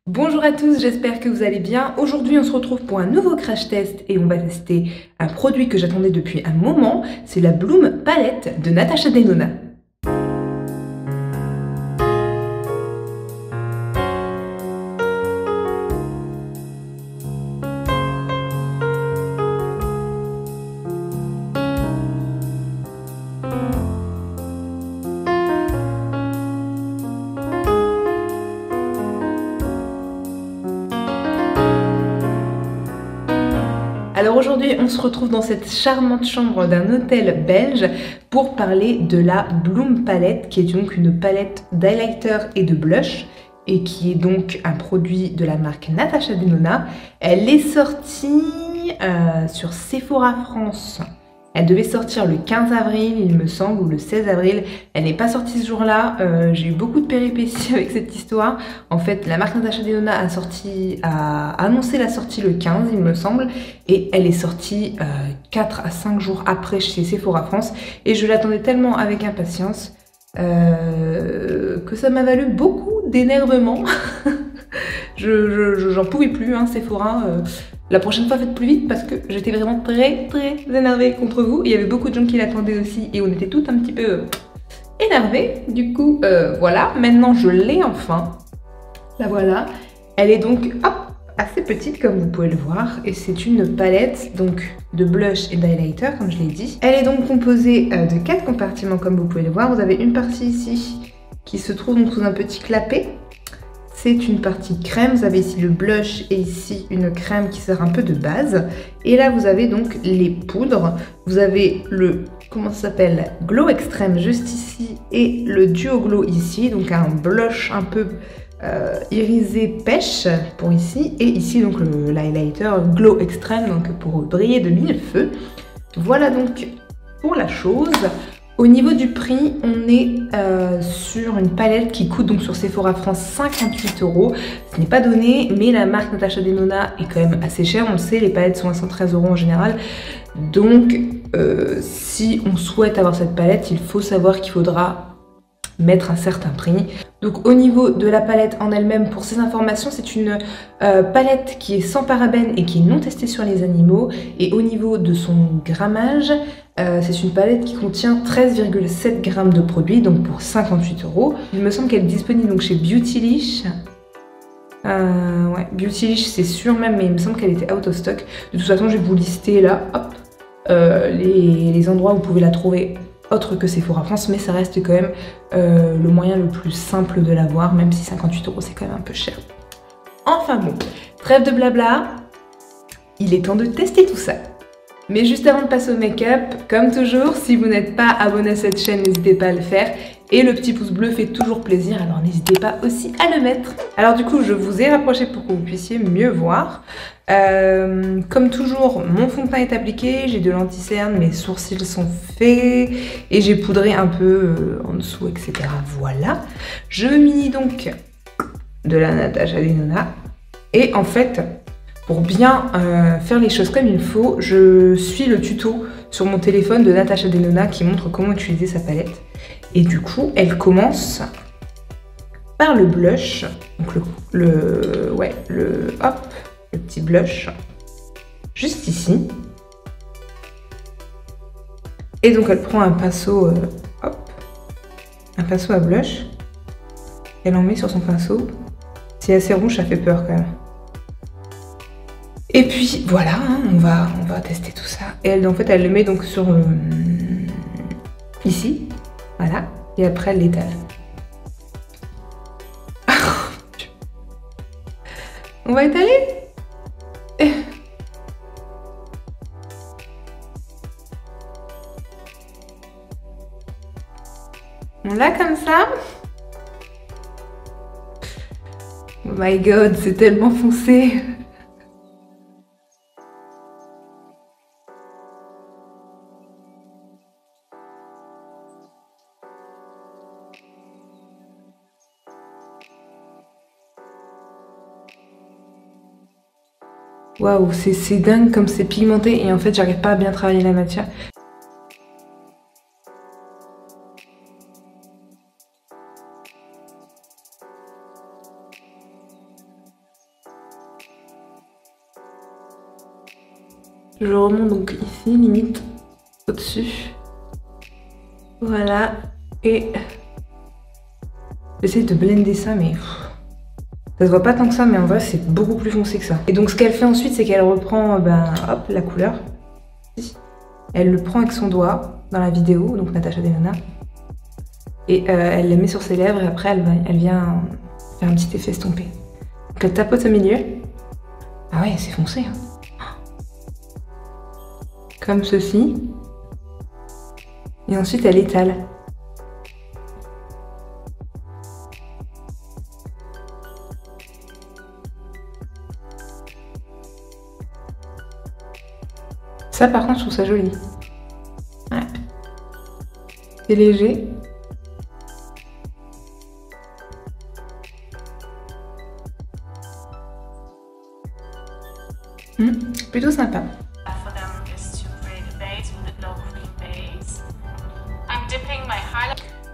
Bonjour à tous, j'espère que vous allez bien. Aujourd'hui, on se retrouve pour un nouveau crash test et on va tester un produit que j'attendais depuis un moment. C'est la Bloom Palette de Natasha Denona. Alors aujourd'hui, on se retrouve dans cette charmante chambre d'un hôtel belge pour parler de la Bloom Palette, qui est donc une palette d'highlighter et de blush, et qui est donc un produit de la marque Natasha Denona. Elle est sortie sur Sephora France. Elle devait sortir le 15 avril, il me semble, ou le 16 avril. Elle n'est pas sortie ce jour-là. J'ai eu beaucoup de péripéties avec cette histoire. En fait, la marque Natasha Denona a annoncé la sortie le 15, il me semble. Et elle est sortie 4 à 5 jours après chez Sephora France. Et je l'attendais tellement avec impatience que ça m'a valu beaucoup d'énervement. J'en pouvais plus, hein, Sephora. La prochaine fois, faites plus vite parce que j'étais vraiment très énervée contre vous. Il y avait beaucoup de gens qui l'attendaient aussi et on était toutes un petit peu énervées. Du coup, voilà, maintenant je l'ai enfin. La voilà. Elle est donc assez petite comme vous pouvez le voir et c'est une palette donc de blush et d'highlighter comme je l'ai dit. Elle est donc composée de 4 compartiments comme vous pouvez le voir. Vous avez une partie ici qui se trouve donc sous un petit clapet. C'est une partie crème, vous avez ici le blush et ici une crème qui sert un peu de base. Et là vous avez donc les poudres, vous avez le, comment ça s'appelle, Glow Extreme juste ici et le Duo Glow ici, donc un blush un peu irisé pêche pour ici. Et ici donc l'highlighter Glow Extreme donc pour briller de mille feux. Voilà donc pour la chose. Au niveau du prix, on est sur une palette qui coûte donc sur Sephora France 58 €. Ce n'est pas donné, mais la marque Natasha Denona est quand même assez chère. On le sait, les palettes sont à 113 € en général. Donc, si on souhaite avoir cette palette, il faut savoir qu'il faudra mettre un certain prix. Donc au niveau de la palette en elle-même, pour ces informations, c'est une palette qui est sans parabènes et qui est non testée sur les animaux. Et au niveau de son grammage, c'est une palette qui contient 13,7 g de produit, donc pour 58 €. Il me semble qu'elle est disponible donc chez Beautylish. Ouais, Beautylish c'est sûr même, mais il me semble qu'elle était out of stock. De toute façon, je vais vous lister là, hop, les endroits où vous pouvez la trouver autre que Sephora France, mais ça reste quand même le moyen le plus simple de l'avoir, même si 58 € c'est quand même un peu cher. Enfin bon, trêve de blabla, il est temps de tester tout ça. Mais juste avant de passer au make-up, comme toujours, si vous n'êtes pas abonné à cette chaîne, n'hésitez pas à le faire. Et le petit pouce bleu fait toujours plaisir, alors n'hésitez pas aussi à le mettre. Alors du coup, je vous ai rapproché pour que vous puissiez mieux voir. Comme toujours, mon fond de teint est appliqué, j'ai de l'anti-cerne, mes sourcils sont faits et j'ai poudré un peu en dessous, etc. Voilà. Je mini donc de la Natasha Denona. Et en fait, pour bien faire les choses comme il faut, je suis le tuto sur mon téléphone de Natasha Denona qui montre comment utiliser sa palette. Et du coup, elle commence par le blush, donc le petit blush, juste ici. Et donc elle prend un pinceau, un pinceau à blush. Elle en met sur son pinceau. C'est assez rouge, ça fait peur quand même. Et puis voilà, hein, on va tester tout ça. Et elle, en fait, elle le met donc sur ici, voilà. Et après, elle l'étale. On va étaler. On l'a comme ça. Oh my god, c'est tellement foncé. Waouh, c'est dingue comme c'est pigmenté et en fait j'arrive pas à bien travailler la matière. Je remonte donc ici, limite au-dessus. Voilà. Et j'essaie de blender ça, mais ça se voit pas tant que ça, mais en vrai c'est beaucoup plus foncé que ça. Et donc ce qu'elle fait ensuite, c'est qu'elle reprend hop, la couleur. Elle le prend avec son doigt dans la vidéo, donc Natasha Denona. Et elle le met sur ses lèvres et après elle vient faire un petit effet estompé. Donc elle tapote au milieu. Ah ouais, c'est foncé. Hein. Comme ceci. Et ensuite elle étale. Ça par contre je trouve ça joli. Ouais. C'est léger. Plutôt sympa.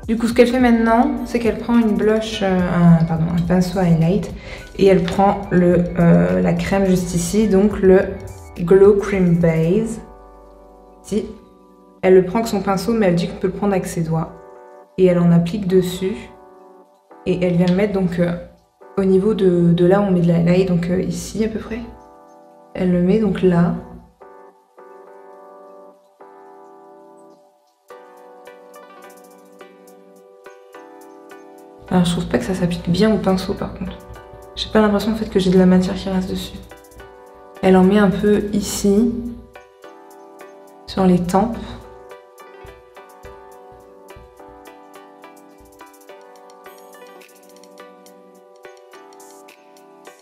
Du coup ce qu'elle fait maintenant, c'est qu'elle prend une blush, un pinceau highlight et elle prend la crème juste ici, donc le Glow Cream Base. Si. Elle le prend avec son pinceau, mais elle dit qu'on peut le prendre avec ses doigts. Et elle en applique dessus. Et elle vient le mettre donc au niveau de là où on met de la highlight, donc ici à peu près. Elle le met donc là. Alors je trouve pas que ça s'applique bien au pinceau par contre. J'ai pas l'impression en fait que j'ai de la matière qui reste dessus. Elle en met un peu ici, sur les tempes.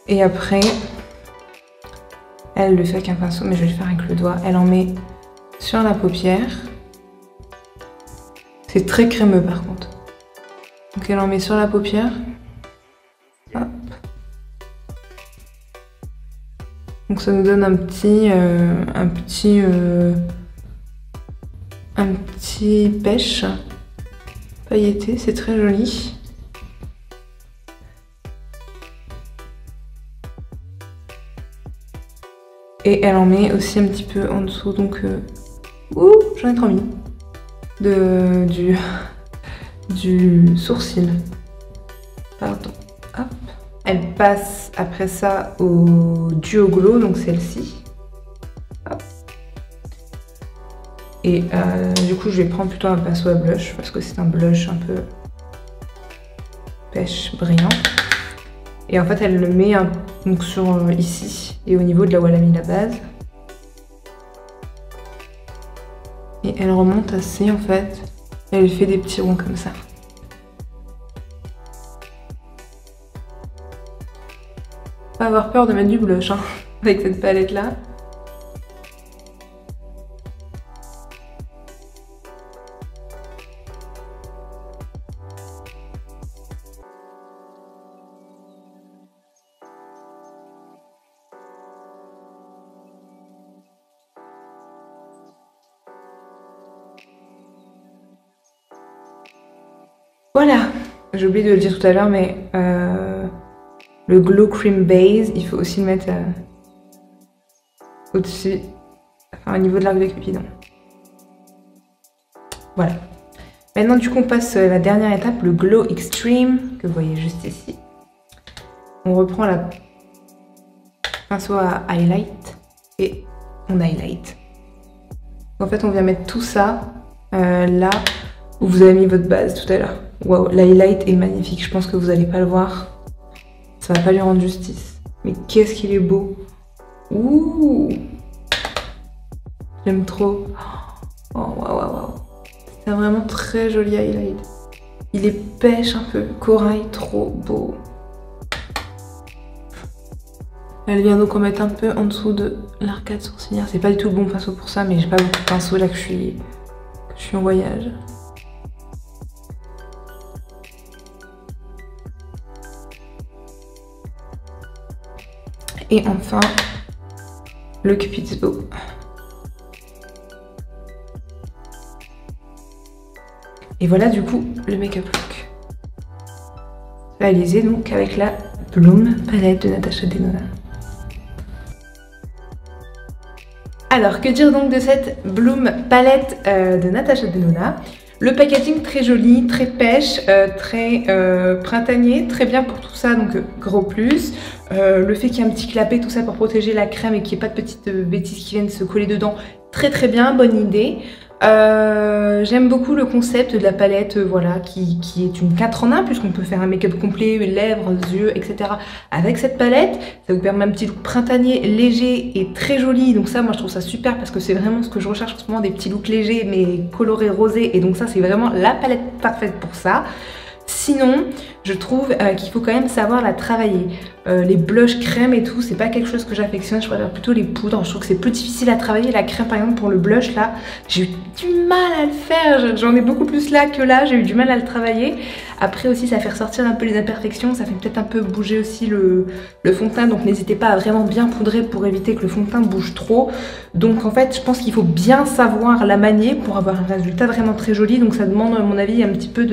Et après, elle le fait avec un pinceau, mais je vais le faire avec le doigt. Elle en met sur la paupière. C'est très crémeux par contre. Donc elle en met sur la paupière. Hop. Donc ça nous donne un petit pêche pailleté, c'est très joli. Et elle en met aussi un petit peu en dessous, donc ouh, j'en ai trop mis du sourcil. Pardon. Hop. Elle passe après ça au Duo Glow, donc celle-ci. Et du coup, je vais prendre plutôt un pinceau à blush parce que c'est un blush un peu pêche brillant. Et en fait, elle le met donc sur ici et au niveau de là où elle a mis la base. Et elle remonte assez en fait. Et elle fait des petits ronds comme ça. Pas avoir peur de mettre du blush hein, avec cette palette là. Voilà, j'ai oublié de le dire tout à l'heure, mais le Glow Cream Base, il faut aussi le mettre au-dessus, enfin au niveau de l'arc de Cupidon. Voilà. Maintenant, du coup, on passe à la dernière étape, le Glow Extreme, que vous voyez juste ici. On reprend la pinceau à highlight et on highlight. En fait, on vient mettre tout ça là où vous avez mis votre base tout à l'heure. Waouh, l'highlight est magnifique, je pense que vous n'allez pas le voir. Ça va pas lui rendre justice. Mais qu'est-ce qu'il est beau. Ouh, j'aime trop. Oh, waouh, waouh, waouh. C'est vraiment très joli highlight. Il est pêche un peu, corail, trop beau. Elle vient donc en mettre un peu en dessous de l'arcade sourcilière. C'est pas du tout le bon pinceau pour ça, mais j'ai pas beaucoup de pinceaux là que je suis en voyage. Et enfin, le Cupid's Bow. Et voilà du coup le make-up look. Réalisé donc avec la Bloom palette de Natasha Denona. Alors, que dire donc de cette Bloom palette de Natasha Denona? Le packaging très joli, très pêche, très printanier, très bien pour tout ça, donc gros plus. Le fait qu'il y ait un petit clapet, tout ça pour protéger la crème et qu'il n'y ait pas de petites bêtises qui viennent se coller dedans, très bien, bonne idée. J'aime beaucoup le concept de la palette, voilà, qui est une 4 en 1 puisqu'on peut faire un make-up complet, lèvres, yeux, etc. avec cette palette. Ça vous permet un petit look printanier, léger et très joli. Donc ça, moi je trouve ça super parce que c'est vraiment ce que je recherche en ce moment, des petits looks légers mais colorés, rosés. Et donc ça, c'est vraiment la palette parfaite pour ça. Sinon, je trouve qu'il faut quand même savoir la travailler. Les blushs crème et tout, c'est pas quelque chose que j'affectionne, je préfère plutôt les poudres. Je trouve que c'est plus difficile à travailler. La crème, par exemple, pour le blush, là, j'ai eu du mal à le faire. J'en ai beaucoup plus là que là, j'ai eu du mal à le travailler. Après aussi, ça fait ressortir un peu les imperfections, ça fait peut-être un peu bouger aussi le fond de teint. Donc n'hésitez pas à vraiment bien poudrer pour éviter que le fond de teint bouge trop. Donc en fait, je pense qu'il faut bien savoir la manier pour avoir un résultat vraiment très joli. Donc ça demande, à mon avis, un petit peu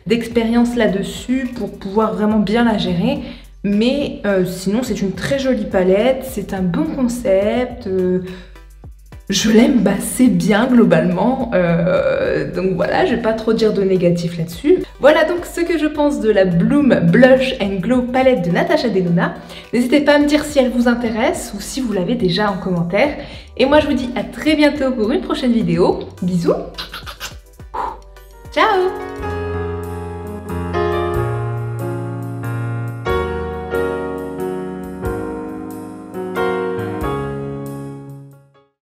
d'expérience là-dessus pour pouvoir vraiment bien la gérer. Mais sinon, c'est une très jolie palette, c'est un bon concept. Je l'aime, bah, c'est bien globalement. Donc voilà, je vais pas trop dire de négatif là-dessus. Voilà donc ce que je pense de la Bloom Blush and Glow palette de Natasha Denona. N'hésitez pas à me dire si elle vous intéresse ou si vous l'avez déjà en commentaire. Et moi, je vous dis à très bientôt pour une prochaine vidéo. Bisous. Ciao.